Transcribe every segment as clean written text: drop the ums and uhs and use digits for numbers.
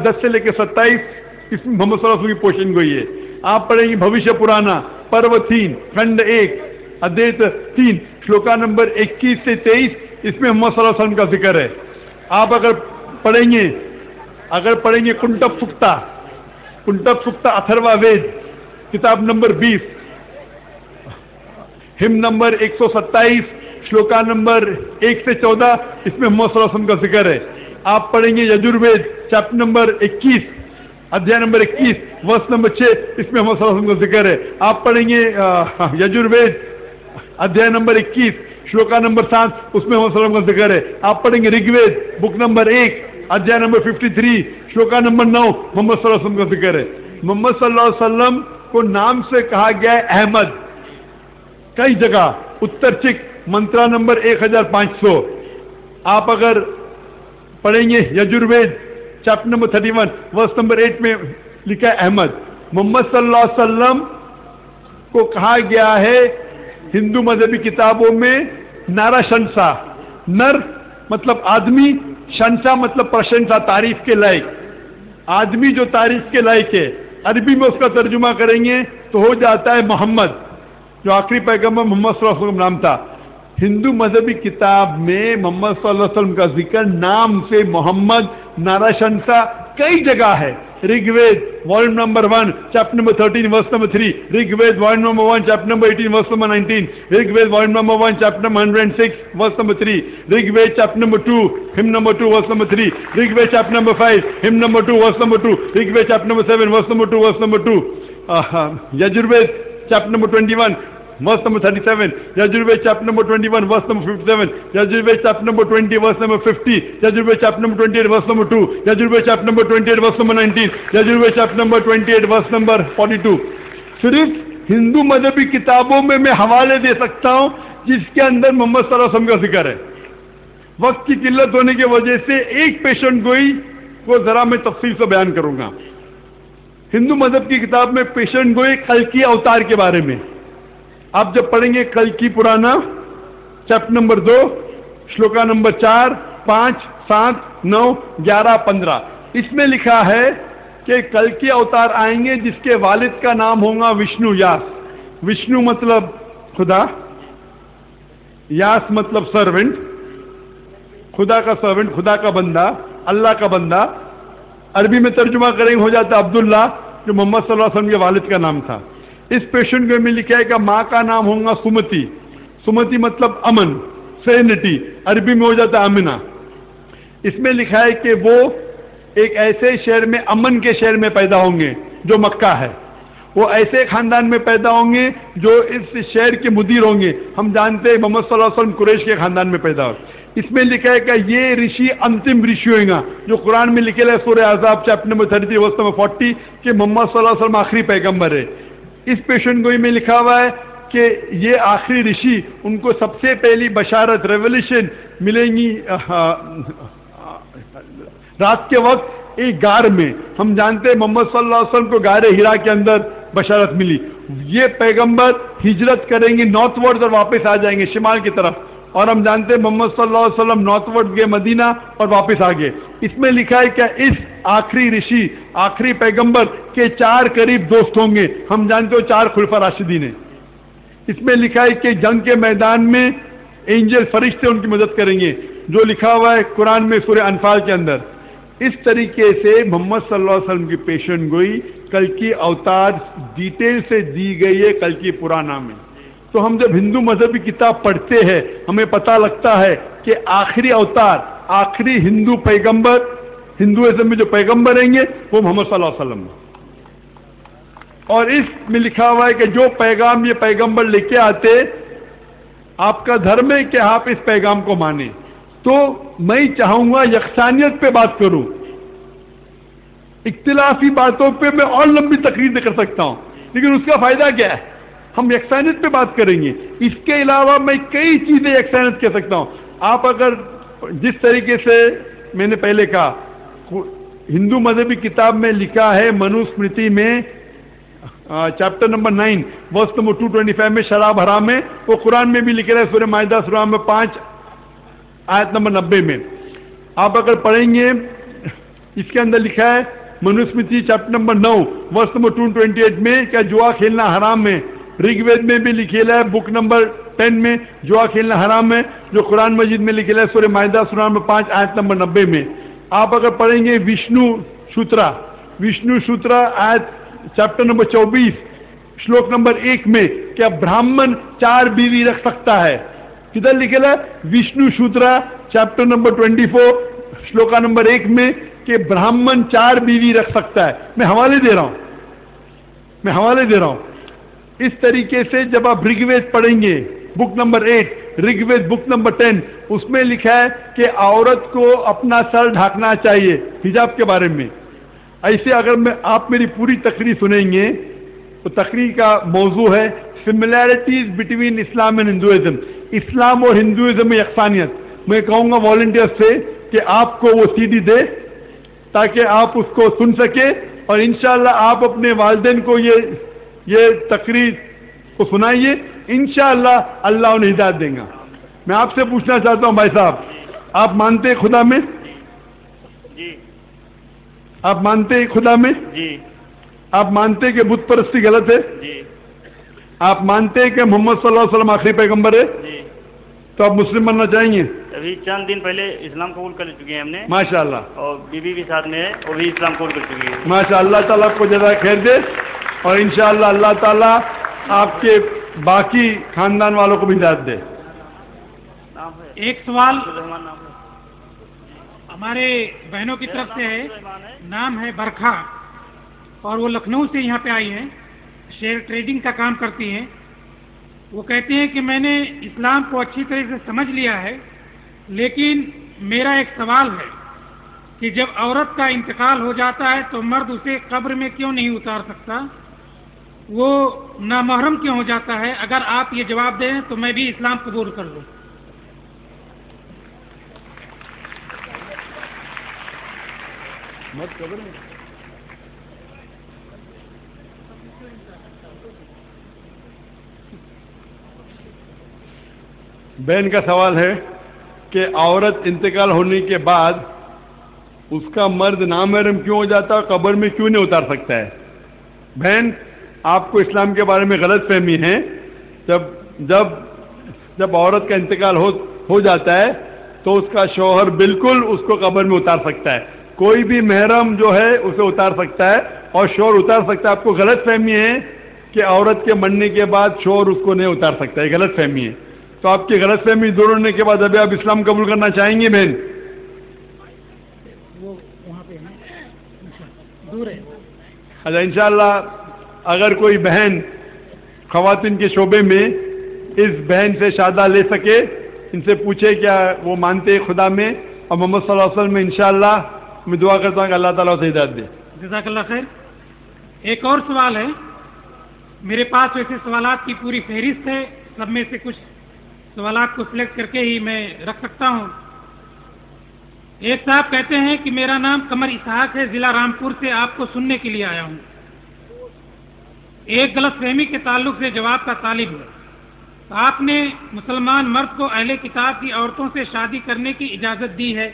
10 से लेकर 27 इसमें मोहम्मद सल्लल्लाहु अलैहि वसल्लम की पोषण गोई है। आप पढ़ेंगे भविष्य पुराना पर्व 3 खंड 1 अध्याय 3 श्लोका नंबर 21 से 23 इसमें मोहम्मद सल्लल्लाहु अलैहि वसल्लम का जिक्र है। आप अगर पढ़ेंगे कुंटप सुक्ता अथर्वा वेद किताब number 20 him number 127 shloka number 1 से 14 इसमें मोहम्मद सल्लल्लाहु अलैहि वसल्लम का जिक्र है। आप पढ़ेंगे यजुर्वेद चैप्टर नंबर 21 अध्याय नंबर 21 वर्ष नंबर 6 इसमें मोहम्मद सल्लल्लाहु अलैहि वसल्लम का जिक्र है। आप पढ़ेंगे यजुर्वेद अध्याय नंबर 21 श्लोका नंबर 7 उसमें मोहम्मद सल्लल्लाहु अलैहि वसल्लम का जिक्र है। आप पढ़ेंगे ऋग्वेद बुक नंबर 1 अध्याय नंबर 53 श्लोका नंबर 9 मोहम्मद सल्लल्लाहु अलैहि वसल्लम का जिक्र है। मोहम्मद सल्लल्लाहु अलैहि वसल्लम को नाम से कहा गया है अहमद कई जगह। उत्तर चिक मंत्रा नंबर 1500। आप अगर पढ़ेंगे यजुर्वेद चैप्टर नंबर 31 वर्ष नंबर 8 में लिखा है अहमद। मोहम्मद सल्लल्लाहु अलैहि वसल्लम को कहा गया है हिंदू मजहबी किताबों में नाराशंसा। नर मतलब आदमी, शंसा मतलब प्रशंसा तारीफ के लायक, आदमी जो तारीफ के लायक है। अरबी में उसका तर्जुमा करेंगे तो हो जाता है मोहम्मद, जो आखिरी पैगंबर मोहम्मद सल्लल्लाहु अलैहि वसल्लम नाम था। हिंदू मजहबी किताब में मोहम्मद सल्लल्लाहु अलैहि वसल्लम का जिक्र नाम से मोहम्मद नाराशंसा कई जगह है। Rigveda volume number 1 chapter number 13 verse number 3, Rigveda volume number 1 chapter number 18 verse number 19, Rigveda volume number 1 chapter number 106 verse number 3, Rigveda chapter number 2 hymn number 2 verse number 3, Rigveda chapter number 5 hymn number 2 verse number 2, Rigveda chapter number 7 verse number 2 verse number 2, Yajurveda chapter number 21 verse number 37, Yajurved chapter number 21 verse number 57, Yajurved chapter number 20 verse number 50, Yajurved chapter number 28 verse number 2, Yajurved chapter number 28 verse number 19, Yajurved chapter number 28 verse number 42। सिर्फ हिंदू मजहबी किताबों में मैं हवाले दे सकता हूं जिसके अंदर मोहम्मद सल्लल्लाहु अलैहि वसल्लम का जिक्र है। वक्त की किल्लत होने की वजह से एक पेशेंट गोई को जरा मैं तफसील से बयान करूंगा। हिंदू मजहब की किताब में पेशेंट गोई कल्कि अवतार के बारे में आप जब पढ़ेंगे कल्कि पुराना चैप्टर नंबर 2 श्लोका नंबर 4 5 7 9 11 15 इसमें लिखा है कि कल्कि अवतार आएंगे जिसके वालिद का नाम होगा विष्णु यास। विष्णु मतलब खुदा, यास मतलब सर्वेंट, खुदा का सर्वेंट, खुदा का बंदा, अल्लाह का बंदा। अरबी में तर्जुमा करेंगे हो जाता है अब्दुल्ला, जो मोहम्मद सल्लल्लाहु अलैहि वसल्लम के वालिद का नाम था। इस पेशेंट में लिखा है कि माँ का नाम होगा सुमति। सुमति मतलब अमन, सेरेनिटी, अरबी में हो जाता है अमिना। इसमें लिखा है कि वो एक ऐसे शहर में, अमन के शहर में पैदा होंगे जो मक्का है। वो ऐसे खानदान में पैदा होंगे जो इस शहर के मुदीर होंगे। हम जानते हैं मोहम्मद सल्लल्लाहु अलैहि वसल्लम कुरैश के खानदान में पैदा हो। इसमें लिखा है कि ये ऋषि अंतिम ऋषि होगा, जो कुरान में लिखे है सूरह अहज़ाब चैप्टर नंबर 33 वर्स नंबर 40 कि मोहम्मद सल्लल्लाहु अलैहि वसल्लम आखिरी पैगंबर है। इस पेशेंट गोई में लिखा हुआ है कि ये आखिरी ऋषि, उनको सबसे पहली बशारत रेवोल्यूशन मिलेंगी रात के वक्त एक गार में। हम जानते हैं मोहम्मद सल्लल्लाहु अलैहि वसल्लम को गार हिरा के अंदर बशारत मिली। ये पैगंबर हिजरत करेंगे नॉर्थवर्ड और वापस आ जाएंगे शिमाल की तरफ। और हम जानते हैं मोहम्मद सल्लल्लाहु अलैहि वसल्लम नॉर्थवर्ड गए मदीना और वापस आ गए। इसमें लिखा है कि इस आखिरी ऋषि, आखिरी पैगंबर के 4 करीब दोस्त होंगे। हम जानते हो 4 खुलफा राशिदीन हैं। इसमें लिखा है कि जंग के मैदान में एंजल फरिश्ते उनकी मदद करेंगे, जो लिखा हुआ है कुरान में सूरह अनफाल के अंदर। इस तरीके से मोहम्मद सल्लल्लाहु अलैहि वसल्लम की पेशन गोई कल्कि अवतार डिटेल से दी गई है कल्कि पुराना में। तो हम जब हिंदू मजहबी किताब पढ़ते हैं हमें पता लगता है कि आखिरी अवतार, आखिरी हिंदू पैगंबर, हिंदुइज्म में जो पैगंबर रहेंगे वो मोहम्मद सल्लल्लाहु अलैहि वसल्लम। और इसमें लिखा हुआ है कि जो पैगाम ये पैगंबर लेके आते, आपका धर्म है कि आप इस पैगाम को माने। तो मैं चाहूंगा यकसानियत पे बात करूं, इख्तिलाफी बातों पे मैं और लंबी तकरीर कर सकता हूं, लेकिन उसका फायदा क्या है? हम यकसानियत पे बात करेंगे। इसके अलावा मैं कई चीजें यकसानियत कह सकता हूं। आप अगर जिस तरीके से मैंने पहले कहा, हिंदू मजहबी किताब में लिखा है मनुस्मृति में चैप्टर नंबर 9 वर्स नंबर 225 में शराब हराम है। वो कुरान में भी लिखे रहे सूरह माइदा सूरह नंबर 5 आयत नंबर 90 में। आप अगर पढ़ेंगे इसके अंदर लिखा है मनुस्मृति चैप्टर नंबर 9 वर्ष नंबर 228 में क्या जुआ खेलना हराम है। ऋग्वेद में भी लिखेला है बुक नंबर 10 में जुआ खेलना हराम है, जो कुरान मजीद में लिखेला है सूरह माइदा सूरा नंबर 5 आयत नंबर 90 में। आप अगर पढ़ेंगे विष्णु सूत्रा आयत चैप्टर नंबर 24 श्लोक नंबर 1 में क्या ब्राह्मण 4 बीवी रख सकता है। किधर लिखेला है? विष्णु सूत्रा चैप्टर नंबर 24 श्लोका नंबर 1 में कि ब्राह्मण 4 बीवी रख सकता है। मैं हवाले दे रहा हूं। इस तरीके से जब आप ऋग्वेद पढ़ेंगे book number 8, Rigveda book number 10, उसमें लिखा है कि औरत को अपना सर ढांकना चाहिए हिजाब के बारे में। ऐसे अगर आप मेरी पूरी तकरीर सुनेंगे तो तकरीर का मौजू है similarities between Islam and Hinduism, इस्लाम और हिंदुइज्म में यकसानियत। मैं कहूँगा वॉलंटियर से कि आपको वो सीडी दे ताकि आप उसको सुन सके और इंशाअल्लाह आप अपने वालिदैन को ये तकरीर को सुनाइए, इंशाअल्लाह अल्लाह उन्हें हिदायत देगा। मैं आपसे पूछना चाहता हूं भाई साहब, आप मानते हैं खुदा में? जी। आप मानते हैं खुदा में? जी। आप मानते हैं कि बुत परस्ती गलत है? जी। आप मानते हैं कि मोहम्मद सल्लल्लाहु अलैहि वसल्लम आखिरी पैगंबर है? जी। तो आप मुस्लिम बनना चाहेंगे? अभी चंद दिन पहले इस्लाम कबूल कर चुके हैं हमने। माशाअल्लाह। और बीबी भी साथ में है, वो भी इस्लाम कबूल कर चुकी है। माशाअल्लाह। अल्लाह ताला आपको जज़ा खैर दे और इंशाअल्लाह अल्लाह ताला आपके बाकी खानदान वालों को भी हिदायत दे। एक सवाल रहमान नाम है। हमारे बहनों की तरफ से है, नाम है बरखा और वो लखनऊ से यहाँ पे आई हैं, शेयर ट्रेडिंग का काम करती हैं। वो कहते हैं कि मैंने इस्लाम को अच्छी तरह से समझ लिया है, लेकिन मेरा एक सवाल है कि जब औरत का इंतकाल हो जाता है तो मर्द उसे कब्र में क्यों नहीं उतार सकता, वो नामहरम क्यों हो जाता है? अगर आप ये जवाब दें तो मैं भी इस्लाम कबूल कर लूँ। बहन का सवाल है कि औरत इंतकाल होने के बाद उसका मर्द नामहरम क्यों हो जाता है, कब्र में क्यों नहीं उतार सकता है। बहन, आपको इस्लाम के बारे में गलत फहमी है। जब औरत का इंतकाल हो जाता है तो उसका शौहर बिल्कुल उसको कब्र में उतार सकता है। कोई भी महरम जो है उसे उतार सकता है और शौहर उतार सकता है। आपको गलत फहमी है कि औरत के मरने के बाद शौहर उसको नहीं उतार सकता है, गलत फहमी है। तो आपकी गलत फहमी दूर होने के बाद अभी आप इस्लाम कबूल करना चाहेंगे बहन? वो वहाँ पे दूर है। अच्छा, इंशाअल्लाह अगर कोई बहन ख़वातीन के शोबे में इस बहन से शादा ले सके, इनसे पूछे क्या वो मानते हैं खुदा में और मोहम्मद सल्लल्लाहु अलैहि वसल्लम में, इंशाअल्लाह मैं दुआ करता हूँ कि अल्लाह ताला उसे हिदायत दे। जज़ाकल्लाह खैर। एक और सवाल है, मेरे पास वैसे सवालात की पूरी फहरिस्त है, सब में से कुछ सवालात को सिलेक्ट करके ही मैं रख सकता हूँ। एक साहब कहते हैं कि मेरा नाम कमर इसहाक है, ज़िला रामपुर से आपको सुनने के लिए आया हूँ। एक गलतफहमी के ताल्लुक से जवाब का तालिब है। तो आपने मुसलमान मर्द को अहले किताब की औरतों से शादी करने की इजाज़त दी है,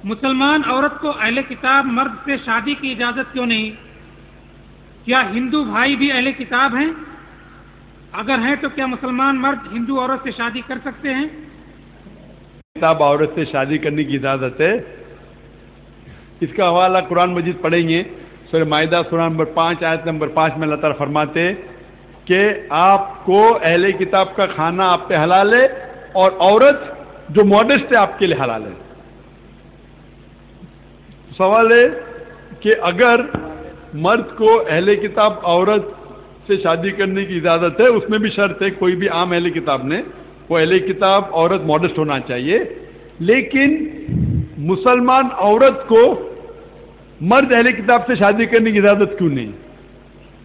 मुसलमान औरत को अहले किताब मर्द से शादी की इजाज़त क्यों नहीं? क्या हिंदू भाई भी अहले किताब हैं? अगर हैं तो क्या मुसलमान मर्द हिंदू औरत से शादी कर सकते हैं? किताब औरत से शादी करने की इजाज़त है। इसका हवाला कुरान मजीद पढ़ेंगे, सूरह माइदा सूरा नंबर 5 आयत नंबर 5 में अल्लाह ताला फरमाते कि आपको अहले किताब का खाना आप पे हलाल है और औरत जो मॉडेस्ट है आपके लिए हलाल है। सवाल है कि अगर मर्द को अहले किताब औरत से शादी करने की इजाज़त है, उसमें भी शर्त है, कोई भी आम अहले किताब ने, वो अहले किताब औरत मॉडेस्ट होना चाहिए। लेकिन मुसलमान औरत को मर्द अहले किताब से शादी करने की इजाज़त क्यों नहीं?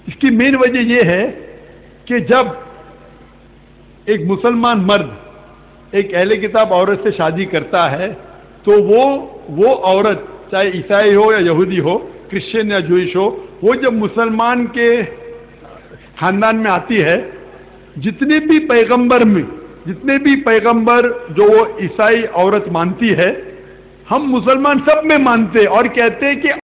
इसकी मेन वजह यह है कि जब एक मुसलमान मर्द एक अहले किताब औरत से शादी करता है तो वो औरत चाहे ईसाई हो या यहूदी हो, क्रिश्चियन या जूइश हो, वो जब मुसलमान के खानदान में आती है, जितने भी पैगंबर जो वो ईसाई औरत मानती है, ہم مسلمان سب میں مانتے اور کہتے ہیں کہ